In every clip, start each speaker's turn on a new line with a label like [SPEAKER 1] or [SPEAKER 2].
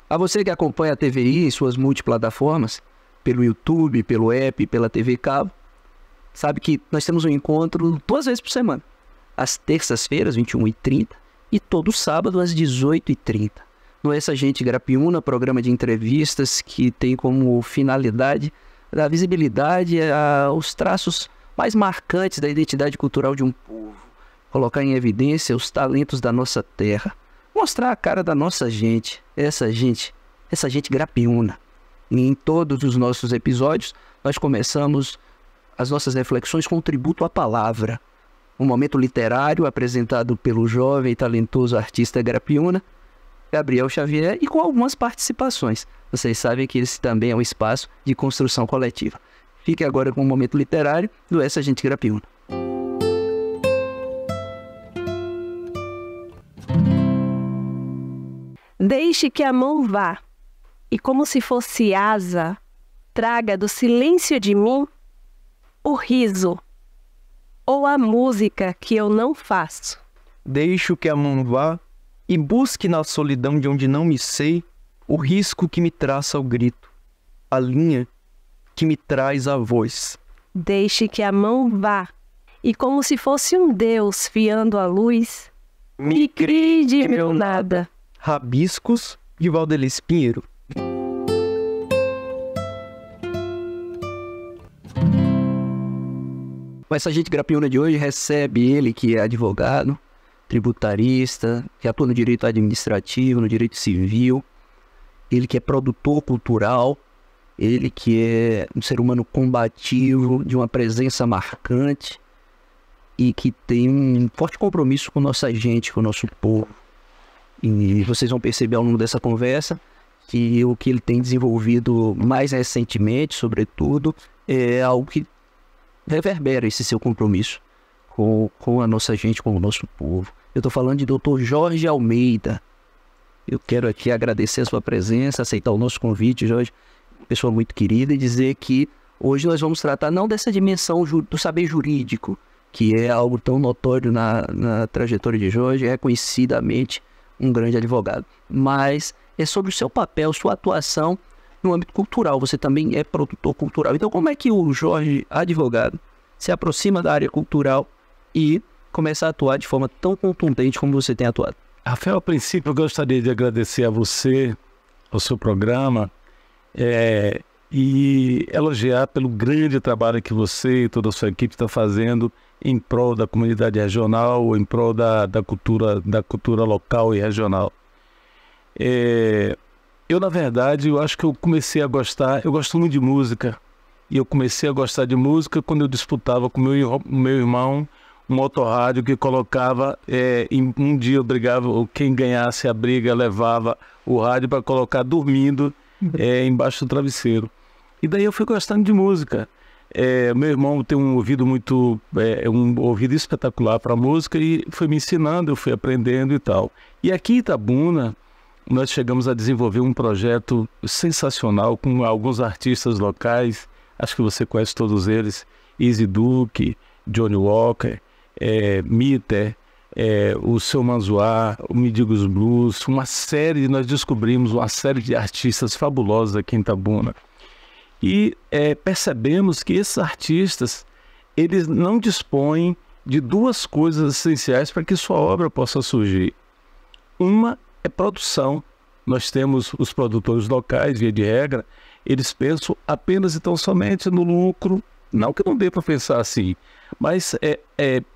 [SPEAKER 1] A você que acompanha a TVI em suas multiplataformas, pelo YouTube, pelo app, pela TV Cabo, sabe que nós temos um encontro 2 vezes por semana. Às terças-feiras, 21h30, e todo sábado, às 18h30. No Essa Gente Grapiúna, programa de entrevistas que tem como finalidade dar visibilidade aos traços mais marcantes da identidade cultural de um povo, colocar em evidência os talentos da nossa terra, mostrar a cara da nossa gente, essa gente grapiúna. E em todos os nossos episódios, nós começamos as nossas reflexões com um tributo à palavra, um momento literário apresentado pelo jovem e talentoso artista grapiúna, Gabriel Xavier, e com algumas participações. Vocês sabem que esse também é um espaço de construção coletiva. Fique agora com o momento literário do Essa Gente Grapiúna.
[SPEAKER 2] Deixe que a mão vá, e como se fosse asa, traga do silêncio de mim o riso, ou a música que eu não faço.
[SPEAKER 3] Deixo que a mão vá, e busque na solidão de onde não me sei o risco que me traça o grito, a linha que me traz a voz.
[SPEAKER 2] Deixe que a mão vá, e como se fosse um Deus fiando a luz, me crie de meu nada.
[SPEAKER 3] Rabiscos de Valdelis Pinheiro.
[SPEAKER 1] Essa Gente Grapiúna de hoje recebe ele, que é advogado, tributarista, que atua no direito administrativo, no direito civil, ele que é produtor cultural, ele que é um ser humano combativo, de uma presença marcante e que tem um forte compromisso com nossa gente, com o nosso povo. E vocês vão perceber ao longo dessa conversa que o que ele tem desenvolvido mais recentemente, sobretudo, é algo que reverbera esse seu compromisso com a nossa gente, com o nosso povo. Eu estou falando de Dr. Jorge Almeida. Eu quero aqui agradecer a sua presença, aceitar o nosso convite, Jorge, pessoa muito querida, e dizer que hoje nós vamos tratar não dessa dimensão do saber jurídico, que é algo tão notório na trajetória de Jorge, é reconhecidamente um grande advogado, mas é sobre o seu papel, sua atuação no âmbito cultural. Você também é produtor cultural. Então, como é que o Jorge, advogado, se aproxima da área cultural e começa a atuar de forma tão contundente como você tem atuado?
[SPEAKER 4] Rafael, a princípio eu gostaria de agradecer a você, ao seu programa, e elogiar pelo grande trabalho que você e toda a sua equipe está fazendo em prol da comunidade regional, em prol da cultura local e regional. Eu, na verdade, eu acho que eu comecei a gostar, eu gosto muito de música, e eu comecei a gostar de música quando eu disputava com meu irmão um autorrádio que colocava, um dia eu brigava, quem ganhasse a briga levava o rádio para colocar dormindo embaixo do travesseiro. E daí eu fui gostando de música. Meu irmão tem um ouvido um ouvido espetacular para música e foi me ensinando, eu fui aprendendo e tal. E aqui em Itabuna, nós chegamos a desenvolver um projeto sensacional com alguns artistas locais, acho que você conhece todos eles, Easy Duke, Johnny Walker, Mitter, o Seu Manzoá, o Mendigos Blues, nós descobrimos uma série de artistas fabulosos aqui em Itabuna. E percebemos que esses artistas, eles não dispõem de 2 coisas essenciais para que sua obra possa surgir. Uma é produção. Nós temos os produtores locais, via de regra, eles pensam apenas e tão somente no lucro. Não que não dê para pensar assim, mas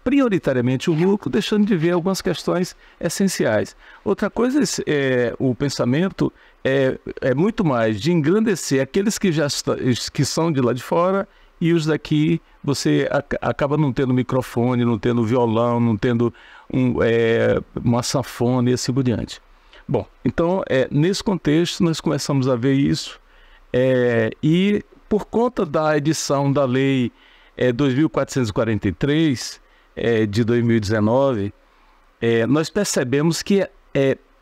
[SPEAKER 4] prioritariamente o lucro, deixando de ver algumas questões essenciais. Outra coisa o pensamento é muito mais de engrandecer aqueles que são de lá de fora, e os daqui você acaba não tendo microfone, não tendo violão, não tendo uma sanfona e assim por diante. Bom, então nesse contexto nós começamos a ver isso, e por conta da edição da Lei 2.443 de 2019, nós percebemos que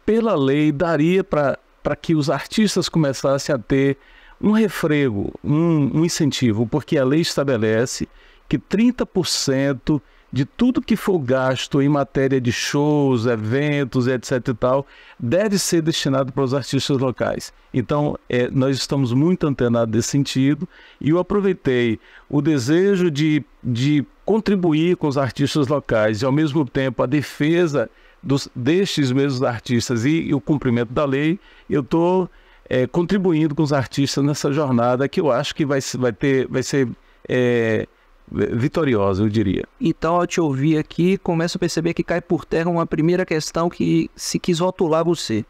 [SPEAKER 4] pela lei daria para que os artistas começassem a ter um refrego, um incentivo, porque a lei estabelece que 30% de tudo que for gasto em matéria de shows, eventos, etc e tal, deve ser destinado para os artistas locais. Então, nós estamos muito antenados nesse sentido, e eu aproveitei o desejo de contribuir com os artistas locais e, ao mesmo tempo, a defesa destes mesmos artistas e o cumprimento da lei. Eu estou contribuindo com os artistas nessa jornada que eu acho que vai ser vitoriosa, eu diria.
[SPEAKER 1] Então, ao te ouvir aqui, começo a perceber que cai por terra uma primeira questão que se quis rotular você,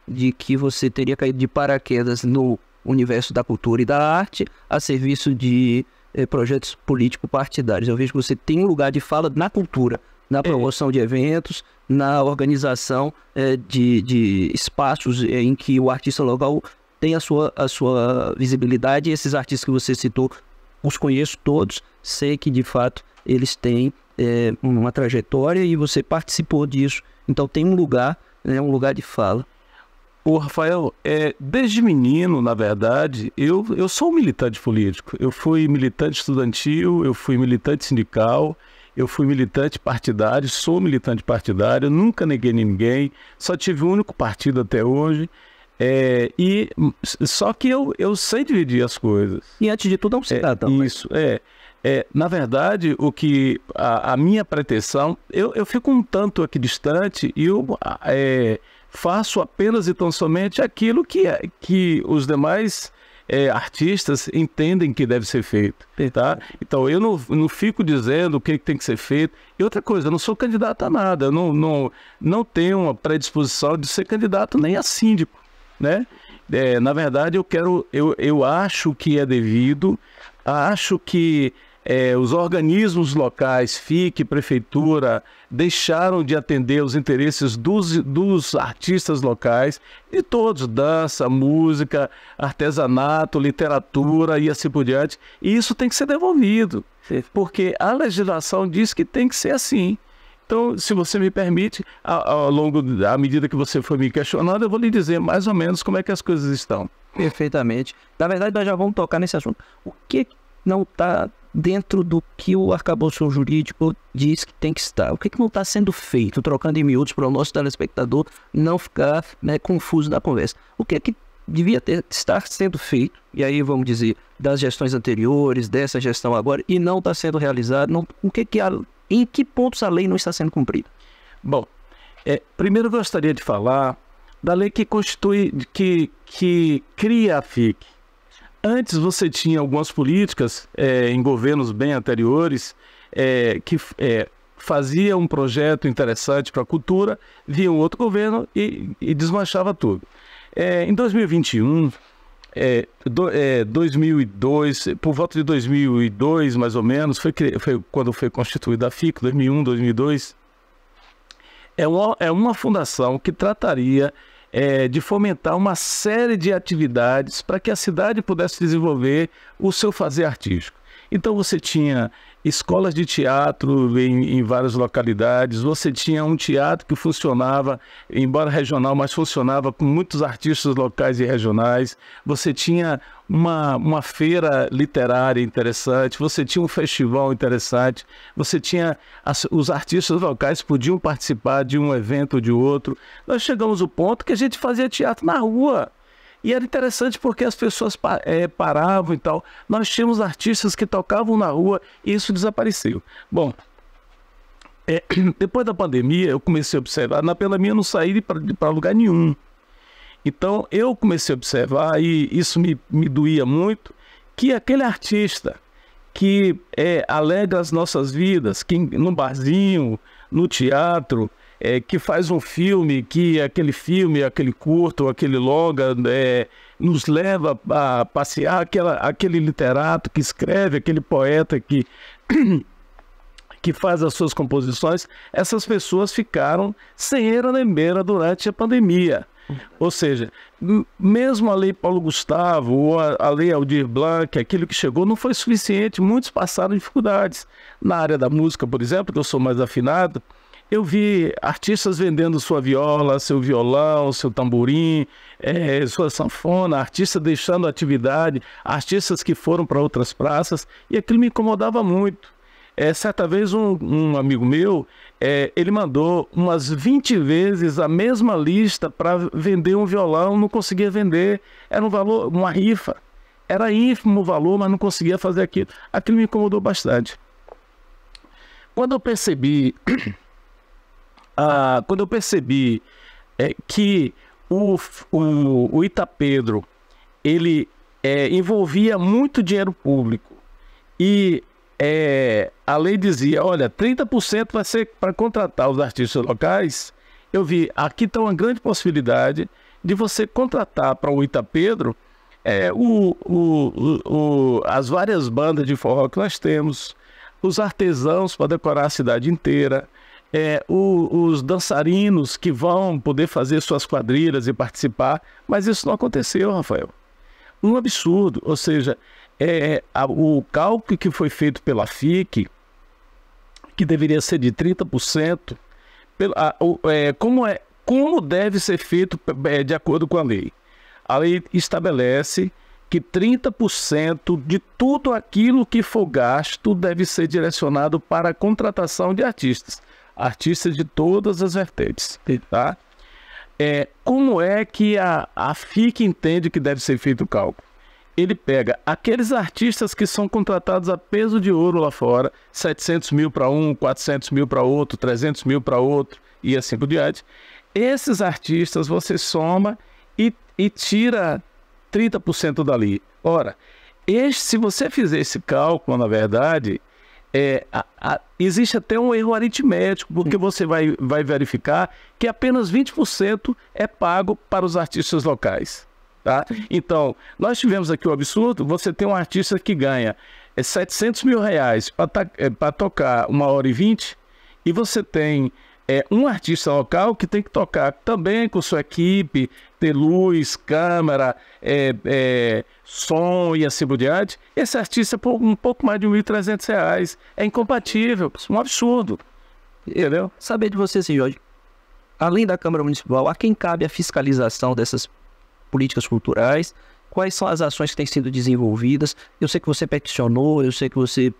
[SPEAKER 1] de que você teria caído de paraquedas no universo da cultura e da arte a serviço de projetos político-partidários. Eu vejo que você tem um lugar de fala na cultura, na promoção de eventos, na organização de espaços em que o artista local tem a sua visibilidade. E esses artistas que você citou, os conheço todos, sei que de fato eles têm uma trajetória e você participou disso, então tem um lugar de fala.
[SPEAKER 4] Ô Rafael, desde menino, na verdade, eu sou um militante político. Eu fui militante estudantil, eu fui militante sindical, eu fui militante partidário, sou militante partidário, nunca neguei ninguém, só tive um único partido até hoje. Só que eu sei dividir as coisas.
[SPEAKER 1] E antes de tudo é um cidadão.
[SPEAKER 4] Isso, na verdade, a minha pretensão, eu fico um tanto aqui distante e eu faço apenas e tão somente aquilo que os demais artistas entendem que deve ser feito, tá? Então eu não fico dizendo o que tem que ser feito. E outra coisa, eu não sou candidato a nada, eu não tenho uma predisposição de ser candidato nem a síndico, né? Na verdade, eu acho que é devido, acho que os organismos locais, FIC, prefeitura, deixaram de atender os interesses dos artistas locais, de todos, dança, música, artesanato, literatura e assim por diante. E isso tem que ser devolvido, porque a legislação diz que tem que ser assim. Então, se você me permite, à medida que você for me questionando, eu vou lhe dizer mais ou menos como é que as coisas estão.
[SPEAKER 1] Perfeitamente. Na verdade, nós já vamos tocar nesse assunto. O que não está dentro do que o arcabouço jurídico diz que tem que estar? O que não está sendo feito? Trocando em miúdos para o nosso telespectador não ficar confuso na conversa. O que devia estar sendo feito, e aí vamos dizer, das gestões anteriores, dessa gestão agora, e não está sendo realizado? Em que pontos a lei não está sendo cumprida?
[SPEAKER 4] Bom, primeiro eu gostaria de falar da lei que constitui, que cria a FIC. Antes você tinha algumas políticas em governos bem anteriores que fazia um projeto interessante para a cultura, via um outro governo e desmanchava tudo. Em 2021, 2002, por volta de 2002 mais ou menos, foi quando foi constituída a FIC, 2001, 2002. É uma fundação que trataria de fomentar uma série de atividades para que a cidade pudesse desenvolver o seu fazer artístico. Então você tinha escolas de teatro em várias localidades, você tinha um teatro que funcionava, embora regional, mas funcionava com muitos artistas locais e regionais, você tinha uma feira literária interessante, você tinha um festival interessante, você tinha os artistas locais podiam participar de um evento ou de outro. Nós chegamos ao ponto que a gente fazia teatro na rua. E era interessante porque as pessoas paravam e tal. Nós tínhamos artistas que tocavam na rua e isso desapareceu. Bom, depois da pandemia eu comecei a observar, pela minha eu não saí para lugar nenhum. Então eu comecei a observar, e isso me doía muito, que aquele artista que alegra as nossas vidas, que no barzinho, no teatro, que faz um filme, que aquele filme, aquele curto, aquele longa, nos leva a passear, aquele literato que escreve, aquele poeta que faz as suas composições, essas pessoas ficaram sem eira nem beira durante a pandemia. Ou seja, mesmo a Lei Paulo Gustavo ou a Lei Aldir Blanc, aquilo que chegou não foi suficiente, muitos passaram dificuldades. Na área da música, por exemplo, que eu sou mais afinado, eu vi artistas vendendo sua viola, seu violão, seu tamborim, sua sanfona, artistas deixando a atividade, artistas que foram para outras praças, e aquilo me incomodava muito. Certa vez um amigo meu, ele mandou umas 20 vezes a mesma lista para vender um violão, não conseguia vender, era um valor, uma rifa, era ínfimo o valor, mas não conseguia fazer aquilo. Aquilo me incomodou bastante. Quando eu percebi, que o Itapedro, ele envolvia muito dinheiro público e a lei dizia, olha, 30% vai ser para contratar os artistas locais, eu vi, aqui está uma grande possibilidade de você contratar para o Itapedro as várias bandas de forró que nós temos, os artesãos para decorar a cidade inteira, os dançarinos que vão poder fazer suas quadrilhas e participar, mas isso não aconteceu, Rafael. Um absurdo, ou seja, o cálculo que foi feito pela FIC, que deveria ser de 30%, como deve ser feito de acordo com a lei. A lei estabelece que 30% de tudo aquilo que for gasto deve ser direcionado para a contratação de artistas de todas as vertentes, tá? Como é que a FIC entende que deve ser feito o cálculo? Ele pega aqueles artistas que são contratados a peso de ouro lá fora, 700 mil para um, 400 mil para outro, 300 mil para outro e assim por diante. Esses artistas você soma e tira 30% dali. Ora, se você fizer esse cálculo, na verdade, existe até um erro aritmético, porque você vai verificar que apenas 20% é pago para os artistas locais. Tá? Então, nós tivemos aqui o absurdo, você tem um artista que ganha 700 mil reais para tocar 1h20, e você tem um artista local que tem que tocar também com sua equipe, ter luz, câmera, som e assim por diante. Esse artista por um pouco mais de R$ 1.300. É incompatível, um absurdo. Entendeu?
[SPEAKER 1] Saber de você, senhor Jorge, além da Câmara Municipal, a quem cabe a fiscalização dessas políticas culturais? Quais são as ações que têm sido desenvolvidas? Eu sei que você peticionou, eu sei que você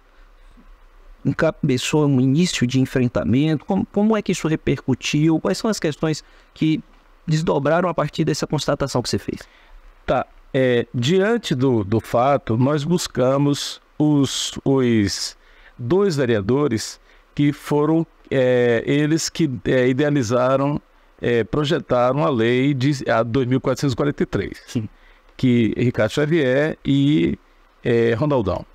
[SPEAKER 1] encabeçou um início de enfrentamento. Como é que isso repercutiu? Quais são as questões que desdobraram a partir dessa constatação que você fez?
[SPEAKER 4] Tá. Diante do fato, nós buscamos os 2 vereadores que foram eles que idealizaram, projetaram a lei a 2.443, que Ricardo Xavier e Ronaldão.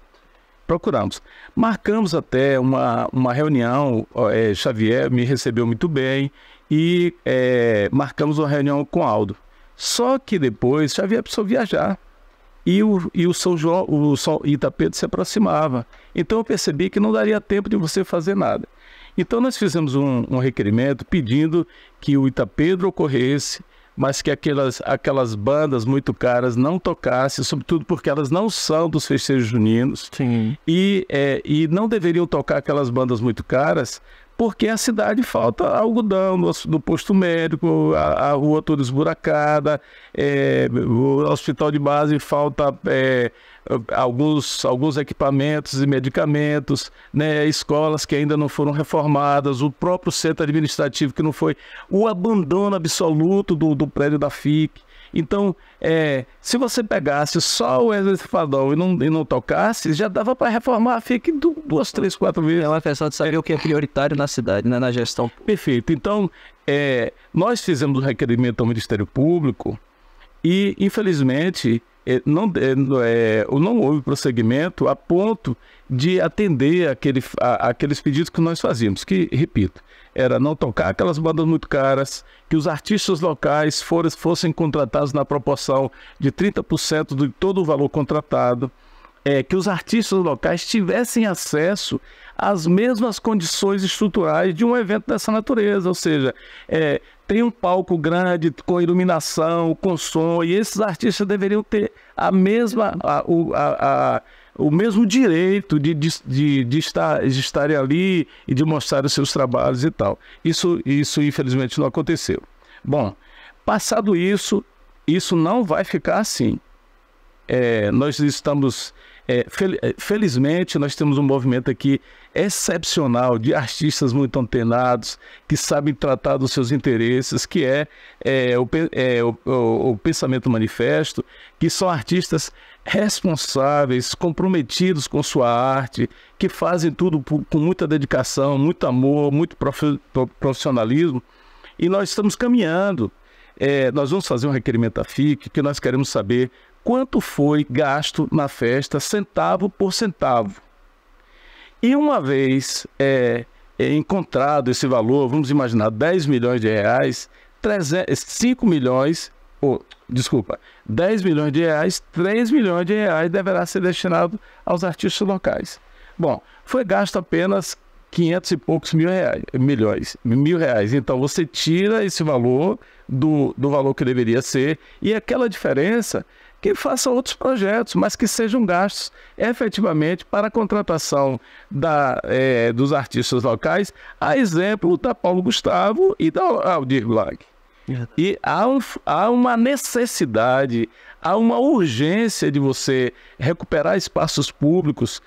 [SPEAKER 4] Procuramos. Marcamos até uma reunião, Xavier me recebeu muito bem e marcamos uma reunião com Aldo. Só que depois Xavier precisou viajar e o São João, o São Itapedro se aproximava. Então eu percebi que não daria tempo de você fazer nada. Então nós fizemos um requerimento pedindo que o Itapedro ocorresse, mas que aquelas bandas muito caras não tocassem, sobretudo porque elas não são dos festejos juninos.
[SPEAKER 3] Sim.
[SPEAKER 4] E não deveriam tocar aquelas bandas muito caras, porque a cidade falta algodão no posto médico, a rua toda esburacada, o hospital de base falta alguns equipamentos e medicamentos, né, escolas que ainda não foram reformadas, o próprio centro administrativo que não foi, o abandono absoluto do prédio da FIC. Então, se você pegasse só o Exército Fadão e não tocasse, já dava para reformar a FIC 2, 3, 4 vezes.
[SPEAKER 1] É uma questão de saber o que é prioritário na cidade, né, na gestão.
[SPEAKER 4] Perfeito. Então, nós fizemos um requerimento ao Ministério Público e, infelizmente, não houve prosseguimento a ponto de atender aqueles pedidos que nós fazíamos, que, repito, era não tocar aquelas bandas muito caras, que os artistas locais fossem contratados na proporção de 30% de todo o valor contratado, que os artistas locais tivessem acesso às mesmas condições estruturais de um evento dessa natureza, ou seja, tem um palco grande, com iluminação, com som, e esses artistas deveriam ter o mesmo direito de estarem ali e de mostrar os seus trabalhos e tal. Isso infelizmente não aconteceu. Bom, passado isso não vai ficar assim. Nós estamos Felizmente, nós temos um movimento aqui excepcional de artistas muito antenados, que sabem tratar dos seus interesses, que o Pensamento Manifesto, que são artistas responsáveis, comprometidos com sua arte, que fazem tudo com muita dedicação, muito amor, muito profissionalismo, e nós estamos caminhando. Nós vamos fazer um requerimento à FIC, que nós queremos saber quanto foi gasto na festa, centavo por centavo. E uma vez encontrado esse valor, vamos imaginar 10 milhões de reais, 10 milhões de reais, 3 milhões de reais deverá ser destinado aos artistas locais. Bom, foi gasto apenas 500 e poucos mil reais. Então você tira esse valor do valor que deveria ser, e aquela diferença que faça outros projetos, mas que sejam gastos efetivamente para a contratação dos artistas locais, a exemplo da Paulo Gustavo e da Aldir Blanc. E há uma necessidade, há uma urgência de você recuperar espaços públicos,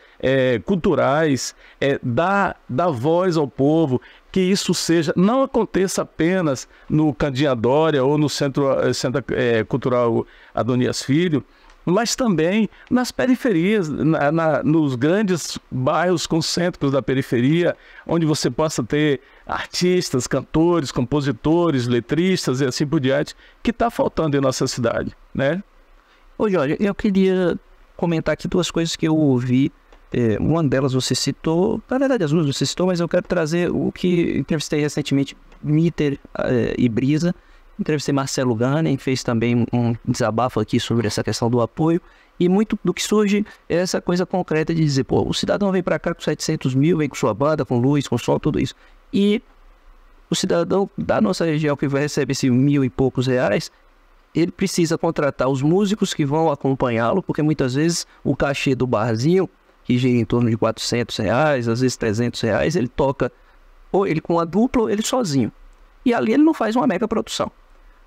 [SPEAKER 4] culturais, dar voz ao povo, que isso não aconteça apenas no Candinha Dória ou no Centro Cultural Adonias Filho, mas também nas periferias, nos grandes bairros concêntricos da periferia, onde você possa ter artistas, cantores, compositores, letristas e assim por diante, que está faltando em nossa cidade, né?
[SPEAKER 1] Ô Jorge, eu queria comentar aqui duas coisas que eu ouvi. Uma delas você citou, na verdade as duas você citou, mas eu quero trazer o que entrevistei recentemente, Mitter e Brisa. Entrevistei Marcelo Ganem, fez também um desabafo aqui sobre essa questão do apoio, e muito do que surge é essa coisa concreta de dizer, o cidadão vem para cá com 700 mil, vem com sua banda, com luz, com sol, tudo isso. E o cidadão da nossa região que vai receber esses 1.000 e poucos reais, ele precisa contratar os músicos que vão acompanhá-lo, porque muitas vezes o cachê do barzinho, que gira em torno de 400 reais, às vezes 300 reais, ele toca ou ele com a dupla ou ele sozinho. E ali ele não faz uma mega produção.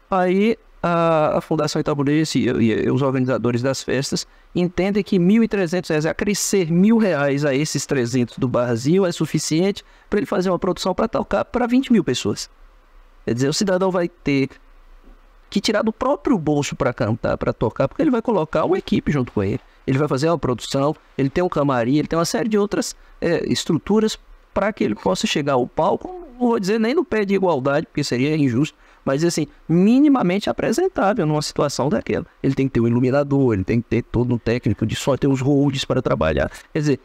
[SPEAKER 1] Aí a Fundação Itabunense e os organizadores das festas entendem que 1.300 reais, acrescer R$1.000 a esses 300 do barzinho é suficiente para ele fazer uma produção para tocar para 20 mil pessoas. Quer dizer, o cidadão vai ter que tirar do próprio bolso para cantar, para tocar, porque ele vai colocar uma equipe junto com ele. Ele vai fazer uma produção, ele tem um camarim, ele tem uma série de outras estruturas para que ele possa chegar ao palco, não vou dizer nem no pé de igualdade, porque seria injusto, mas assim, minimamente apresentável numa situação daquela. Ele tem que ter um iluminador, ele tem que ter todo um técnico de som, ter os holds para trabalhar. Quer dizer,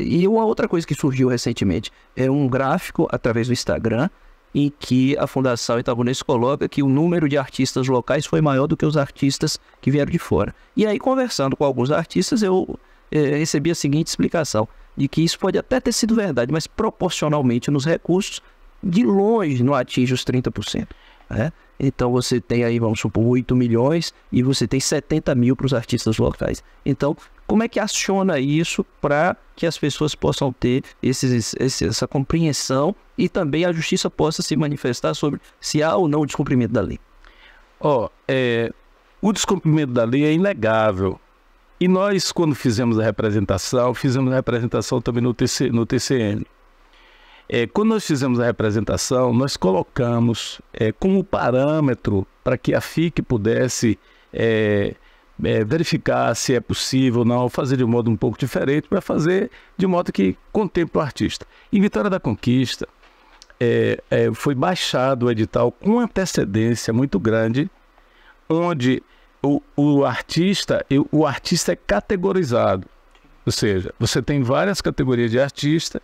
[SPEAKER 1] e uma outra coisa que surgiu recentemente é um gráfico através do Instagram, em que a Fundação Itabunense coloca que o número de artistas locais foi maior do que os artistas que vieram de fora. E aí, conversando com alguns artistas, eu recebi a seguinte explicação, de que isso pode até ter sido verdade, mas proporcionalmente nos recursos, de longe não atinge os 30%. Né? Então você tem aí, vamos supor, 8 milhões e você tem 70 mil para os artistas locais. Então, como é que aciona isso para que as pessoas possam ter essa compreensão e também a justiça possa se manifestar sobre se há ou não o descumprimento da lei?
[SPEAKER 4] O descumprimento da lei é inegável. E nós, quando fizemos a representação também no TCN. Quando nós fizemos a representação, nós colocamos como parâmetro para que a FIC pudesse verificar se é possível ou não, fazer de modo um pouco diferente, para fazer de modo que contemple o artista. Em Vitória da Conquista, foi baixado o edital com antecedência muito grande, onde o artista é categorizado. Ou seja, você tem várias categorias de artista,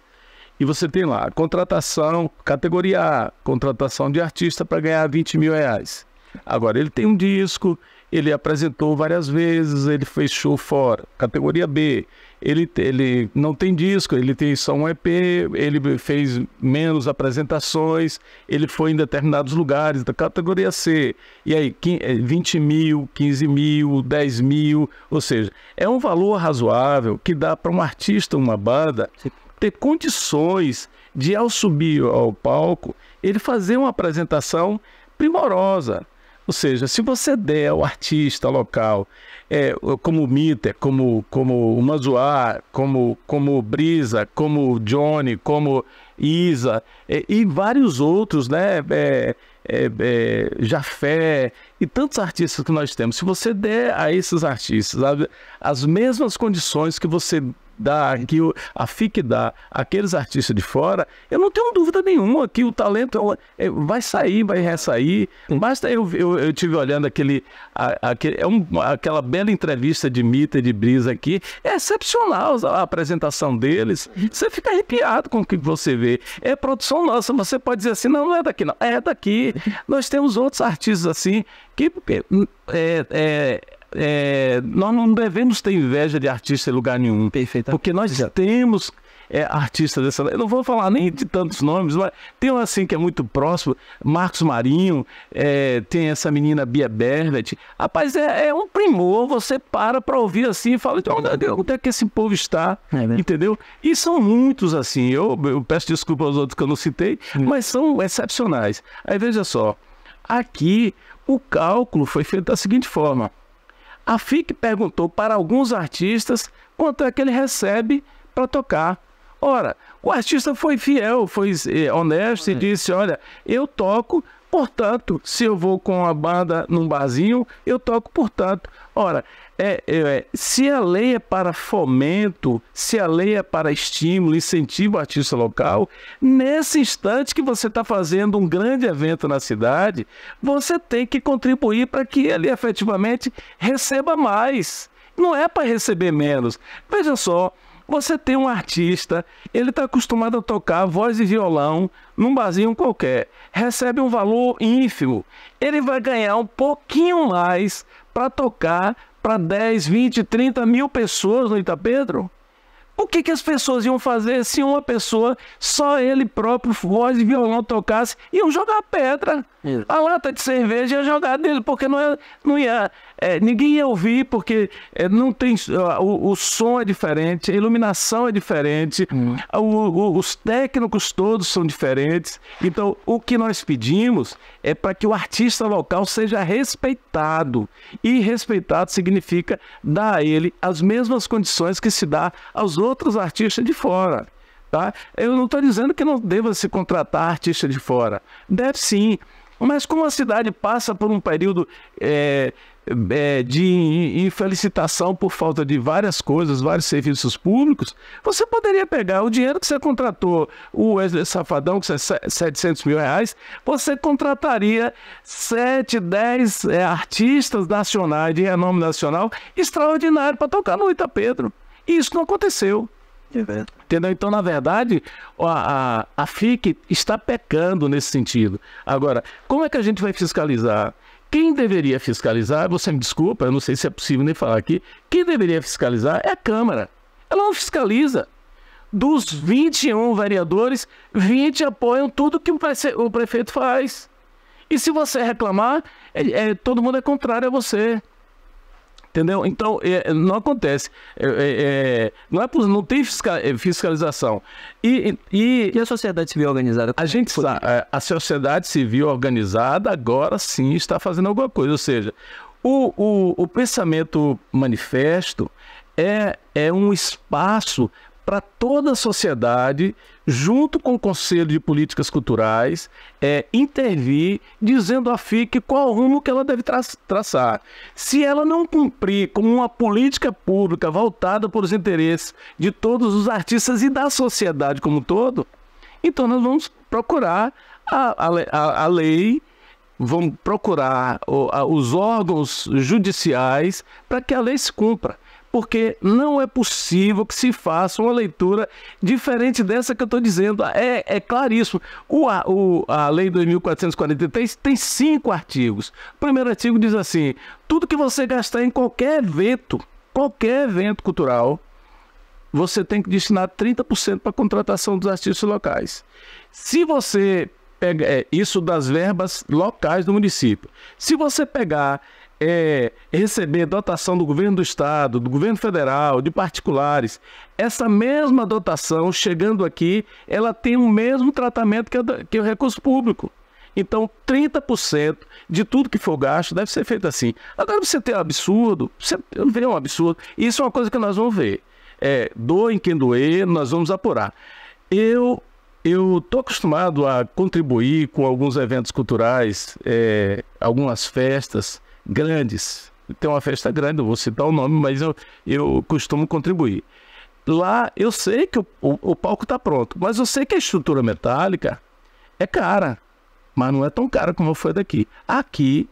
[SPEAKER 4] e você tem lá, contratação, categoria A, contratação de artista para ganhar 20 mil reais. Agora, ele tem um disco, ele apresentou várias vezes, ele fez show fora. Categoria B, ele não tem disco, ele tem só um EP, ele fez menos apresentações, ele foi em determinados lugares. Da categoria C, e aí 20 mil, 15 mil, 10 mil, ou seja, é um valor razoável que dá para um artista, uma banda, ter condições de, ao subir ao palco, ele fazer uma apresentação primorosa. Ou seja, se você der ao artista local, como o Mitter, como o Manzoá, como o Brisa, como o Johnny, como Isa, e vários outros, né? Jafé e tantos artistas que nós temos, se você der a esses artistas as mesmas condições que você dá, que a FIC dá àqueles artistas de fora, eu não tenho dúvida nenhuma que o talento vai sair, vai ressair. Basta eu tive olhando aquela bela entrevista de Mita e de Brisa aqui, é excepcional a apresentação deles, você fica arrepiado com o que você vê, é produção nossa, você pode dizer assim, não é daqui não, é daqui. Nós temos outros artistas assim, que nós não devemos ter inveja de artista em lugar nenhum.
[SPEAKER 1] Perfeito.
[SPEAKER 4] Porque nós temos artistas dessa... Eu não vou falar nem de tantos nomes, mas tem um assim que é muito próximo, Marcos Marinho, tem essa menina Bia Berlet. Rapaz, é um primor, você para ouvir assim e fala, onde é que esse povo está? Entendeu? E são muitos assim, eu peço desculpa aos outros que eu não citei, mas são excepcionais. Aí veja só, aqui o cálculo foi feito da seguinte forma: a FIC perguntou para alguns artistas quanto é que ele recebe para tocar. Ora, o artista foi fiel, foi honesto e disse, olha, eu toco, portanto, se eu vou com a banda num barzinho, eu toco, portanto. Ora, se a lei é para fomento, se a lei é para estímulo, incentivo ao artista local, nesse instante que você está fazendo um grande evento na cidade, você tem que contribuir para que ele efetivamente receba mais. Não é para receber menos. Veja só, você tem um artista, ele está acostumado a tocar voz e violão num barzinho qualquer, recebe um valor ínfimo, ele vai ganhar um pouquinho mais para tocar para 10, 20, 30 mil pessoas no Itapedro? O que as pessoas iam fazer se uma pessoa, só ele próprio, voz e violão tocasse, iam jogar pedra? A lata de cerveja ia jogar dele, porque ninguém ia ouvir, porque não tem, o som é diferente, a iluminação é diferente, os técnicos todos são diferentes. Então, o que nós pedimos é para que o artista local seja respeitado. E respeitado significa dar a ele as mesmas condições que se dá aos outros artistas de fora. Tá? Eu não estou dizendo que não deva se contratar artista de fora. Deve sim. Mas como a cidade passa por um período de infelicitação por falta de várias coisas, vários serviços públicos, você poderia pegar o dinheiro que você contratou, o Wesley Safadão, que é 700 mil reais, você contrataria 7, 10 artistas nacionais, de renome nacional, extraordinário para tocar no Itapedro. E isso não aconteceu. Entendeu? Então, na verdade, a FIC está pecando nesse sentido. Agora, como é que a gente vai fiscalizar? Quem deveria fiscalizar, você me desculpa, eu não sei se é possível nem falar aqui, quem deveria fiscalizar é a Câmara. Ela não fiscaliza. Dos 21 vereadores, 20 apoiam tudo que o prefeito faz. E se você reclamar, todo mundo é contrário a você. Entendeu? Então, não acontece. Não tem fiscalização.
[SPEAKER 1] E a sociedade civil organizada?
[SPEAKER 4] A sociedade civil organizada agora sim está fazendo alguma coisa. Ou seja, o pensamento manifesto é um espaço para toda a sociedade, junto com o Conselho de Políticas Culturais, intervir, dizendo à FIC qual o rumo que ela deve traçar. Se ela não cumprir com uma política pública voltada para os interesses de todos os artistas e da sociedade como um todo, então nós vamos procurar a lei, vamos procurar os órgãos judiciais para que a lei se cumpra. Porque não é possível que se faça uma leitura diferente dessa que eu estou dizendo. É claríssimo. A Lei 2.443 tem 5 artigos. O primeiro artigo diz assim: tudo que você gastar em qualquer evento cultural, você tem que destinar 30% para a contratação dos artistas locais. Se você pega isso das verbas locais do município, se você pegar receber dotação do governo do estado, do governo federal, de particulares, essa mesma dotação chegando aqui, ela tem o mesmo tratamento que o recurso público. Então, 30% de tudo que for gasto deve ser feito assim. Agora, você tem um absurdo, você vê um absurdo, isso é uma coisa que nós vamos ver. Doem quem doer, nós vamos apurar. Eu estou acostumado a contribuir com alguns eventos culturais, algumas festas grandes. Tem uma festa grande, eu vou citar o nome, mas eu costumo contribuir. Lá eu sei que o palco está pronto, mas eu sei que a estrutura metálica é cara, mas não é tão cara como foi daqui. Aqui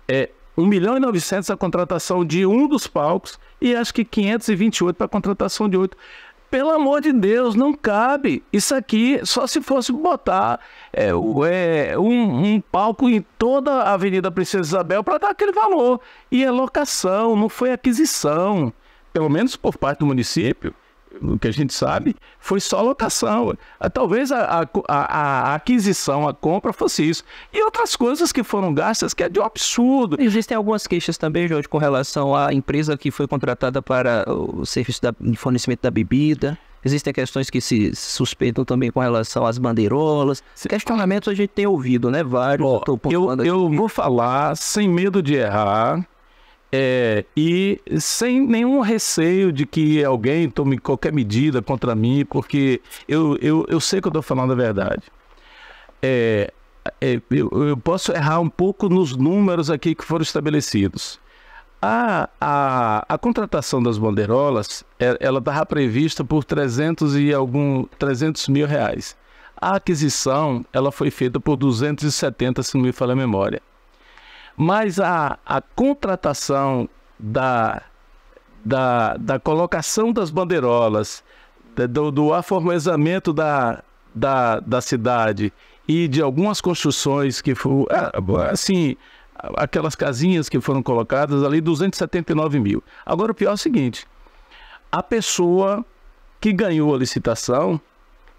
[SPEAKER 4] é 1.900.000 a contratação de um dos palcos e acho que 528 para a contratação de 8. Pelo amor de Deus, não cabe. Isso aqui, só se fosse botar um palco em toda a Avenida Princesa Isabel para dar aquele valor. E é locação, não foi aquisição. Pelo menos por parte do município, o que a gente sabe, foi só locação. Talvez a aquisição, a compra fosse isso. E outras coisas que foram gastas que é de um absurdo.
[SPEAKER 1] Existem algumas queixas também, Jorge, com relação à empresa que foi contratada para o serviço de fornecimento da bebida. Existem questões que se suspeitam também com relação às bandeirolas. Questionamentos a gente tem ouvido, né? Vários.
[SPEAKER 4] Eu vou falar sem medo de errar. E sem nenhum receio de que alguém tome qualquer medida contra mim, porque eu sei que eu estou falando a verdade. Eu posso errar um pouco nos números aqui que foram estabelecidos. A contratação das bandeirolas, ela estava prevista por 300 mil reais. A aquisição, ela foi feita por 270, se não me falha a memória. Mas a contratação da colocação das bandeirolas, do aformezamento da cidade e de algumas construções que foram, assim, aquelas casinhas que foram colocadas ali, 279 mil. Agora o pior é o seguinte, a pessoa que ganhou a licitação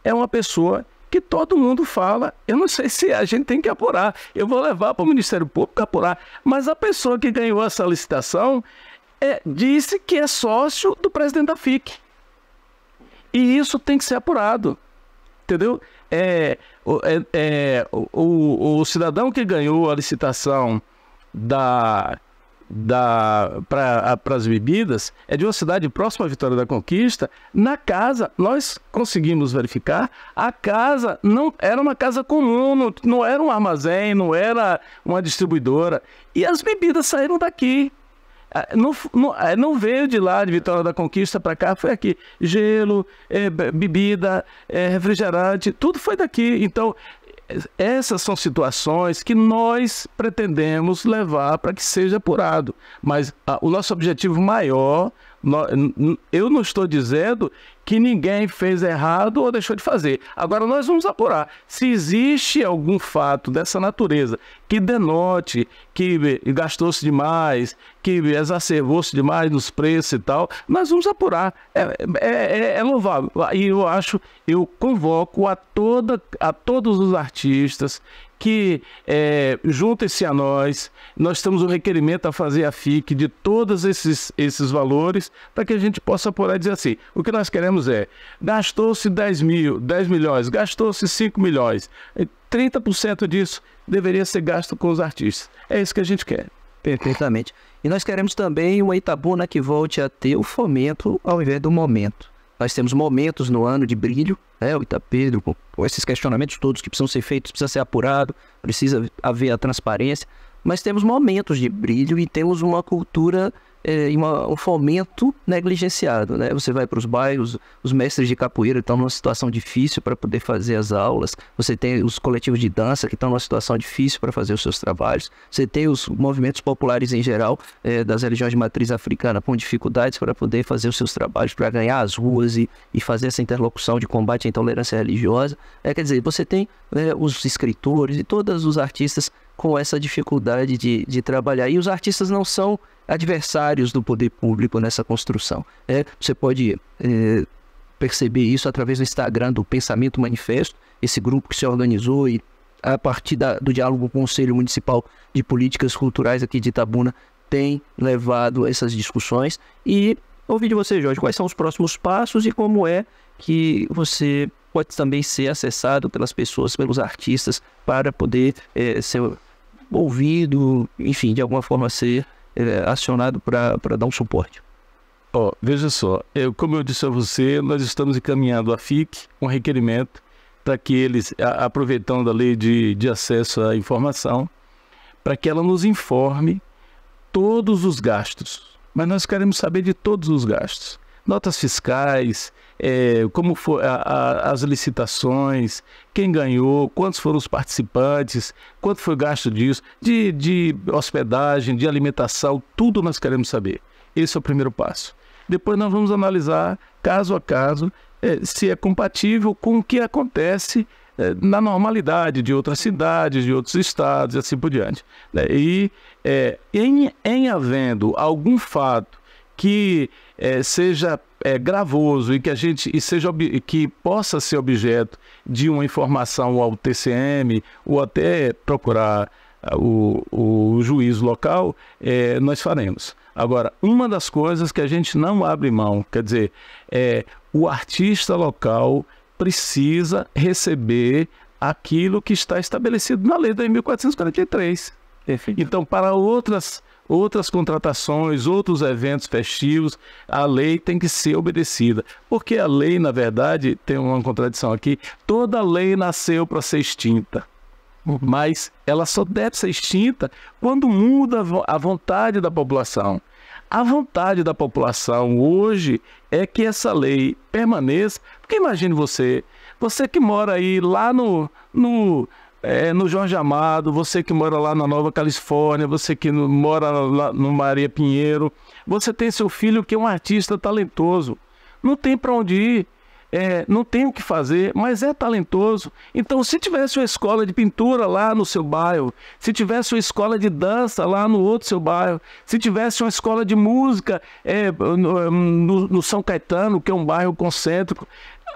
[SPEAKER 4] é uma pessoa que todo mundo fala, eu não sei se a gente tem que apurar, eu vou levar para o Ministério Público apurar, mas a pessoa que ganhou essa licitação disse que é sócio do presidente da FIC. E isso tem que ser apurado, entendeu? O cidadão que ganhou a licitação para as bebidas é de uma cidade próxima à Vitória da Conquista. Na casa, nós conseguimos verificar, a casa não era uma casa comum, não era um armazém, não era uma distribuidora, e as bebidas saíram daqui. Não veio de lá, de Vitória da Conquista para cá, foi aqui. Gelo, bebida, refrigerante, tudo foi daqui. Então, essas são situações que nós pretendemos levar para que seja apurado. Mas o nosso objetivo maior, eu não estou dizendo que ninguém fez errado ou deixou de fazer. Agora nós vamos apurar. Se existe algum fato dessa natureza que denote que gastou-se demais, que exacerbou-se demais nos preços e tal, nós vamos apurar. É louvável. E eu convoco a todos os artistas que juntem-se a nós. Nós temos um requerimento a fazer à FIC de todos esses valores para que a gente possa apurar e dizer assim, o que nós queremos gastou-se 10 milhões, gastou-se 5 milhões, 30% disso deveria ser gasto com os artistas. É isso que a gente quer.
[SPEAKER 1] Perfeitamente. E nós queremos também uma Itabuna que volte a ter o fomento ao invés do momento. Nós temos momentos no ano de brilho, o Itapedro, com esses questionamentos todos que precisam ser feitos, precisa ser apurado, precisa haver a transparência, mas temos momentos de brilho e temos uma cultura e um fomento negligenciado, né? Você vai para os bairros, os mestres de capoeira estão numa situação difícil para poder fazer as aulas, você tem os coletivos de dança que estão numa situação difícil para fazer os seus trabalhos, você tem os movimentos populares em geral das religiões de matriz africana com dificuldades para poder fazer os seus trabalhos, para ganhar as ruas e fazer essa interlocução de combate à intolerância religiosa. Quer dizer, você tem os escritores e todos os artistas com essa dificuldade de trabalhar. E os artistas não são adversários do poder público nessa construção. Você pode perceber isso através do Instagram do Pensamento Manifesto, esse grupo que se organizou e a partir do diálogo com o Conselho Municipal de Políticas Culturais aqui de Itabuna tem levado essas discussões. E ouvir de você, Jorge, quais são os próximos passos e como é que você pode também ser acessado pelas pessoas, pelos artistas, para poder ser ouvido, enfim, de alguma forma ser acionado para dar um suporte?
[SPEAKER 4] Veja só, como eu disse a você, nós estamos encaminhando a FIC um requerimento para que eles, aproveitando a lei de acesso à informação, para que ela nos informe todos os gastos. Mas nós queremos saber de todos os gastos. Notas fiscais, como foram as licitações, quem ganhou, quantos foram os participantes, quanto foi o gasto disso, de hospedagem, de alimentação, tudo nós queremos saber. Esse é o primeiro passo. Depois nós vamos analisar, caso a caso, se é compatível com o que acontece na normalidade de outras cidades, de outros estados e assim por diante. E em havendo algum fato que seja gravoso e que possa ser objeto de uma informação ao TCM ou até procurar o juiz local, nós faremos. Agora, uma das coisas que a gente não abre mão, quer dizer, o artista local precisa receber aquilo que está estabelecido na lei de 1443. Então, para outras contratações, outros eventos festivos, a lei tem que ser obedecida. Porque a lei, na verdade, tem uma contradição aqui, toda lei nasceu para ser extinta. Mas ela só deve ser extinta quando muda a vontade da população. A vontade da população hoje é que essa lei permaneça. Porque imagine você que mora aí lá no Jorge Amado, você que mora lá na Nova Califórnia, você que mora lá no Maria Pinheiro, você tem seu filho que é um artista talentoso, não tem para onde ir, não tem o que fazer, mas é talentoso. Então, se tivesse uma escola de pintura lá no seu bairro, se tivesse uma escola de dança lá no outro seu bairro, se tivesse uma escola de música no São Caetano, que é um bairro concêntrico,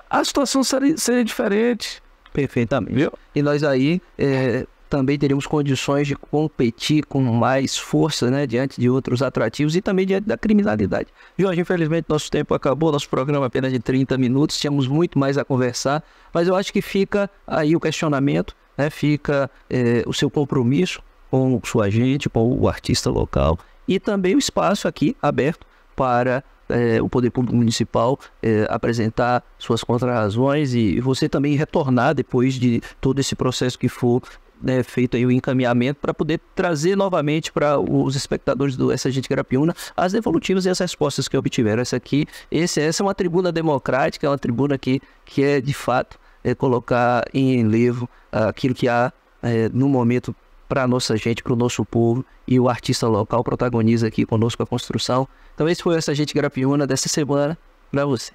[SPEAKER 4] a situação seria diferente.
[SPEAKER 1] Perfeitamente.
[SPEAKER 4] Viu?
[SPEAKER 1] E nós aí também teríamos condições de competir com mais força, né, diante de outros atrativos e também diante da criminalidade. Jorge, infelizmente nosso tempo acabou, nosso programa apenas de 30 minutos, tínhamos muito mais a conversar, mas eu acho que fica aí o questionamento, né, fica o seu compromisso com sua gente, com o artista local e também o espaço aqui aberto para o Poder Público Municipal apresentar suas contrarrazões e você também retornar depois de todo esse processo que for feito aí o encaminhamento para poder trazer novamente para os espectadores do Essa Gente Garapiúna as devolutivas e as respostas que obtiveram. Essa é uma tribuna democrática, é uma tribuna que é de fato colocar em enlevo aquilo que há no momento para a nossa gente, para o nosso povo, e o artista local protagoniza aqui conosco a construção. Então esse foi Essa Gente Garapiúna dessa semana para você.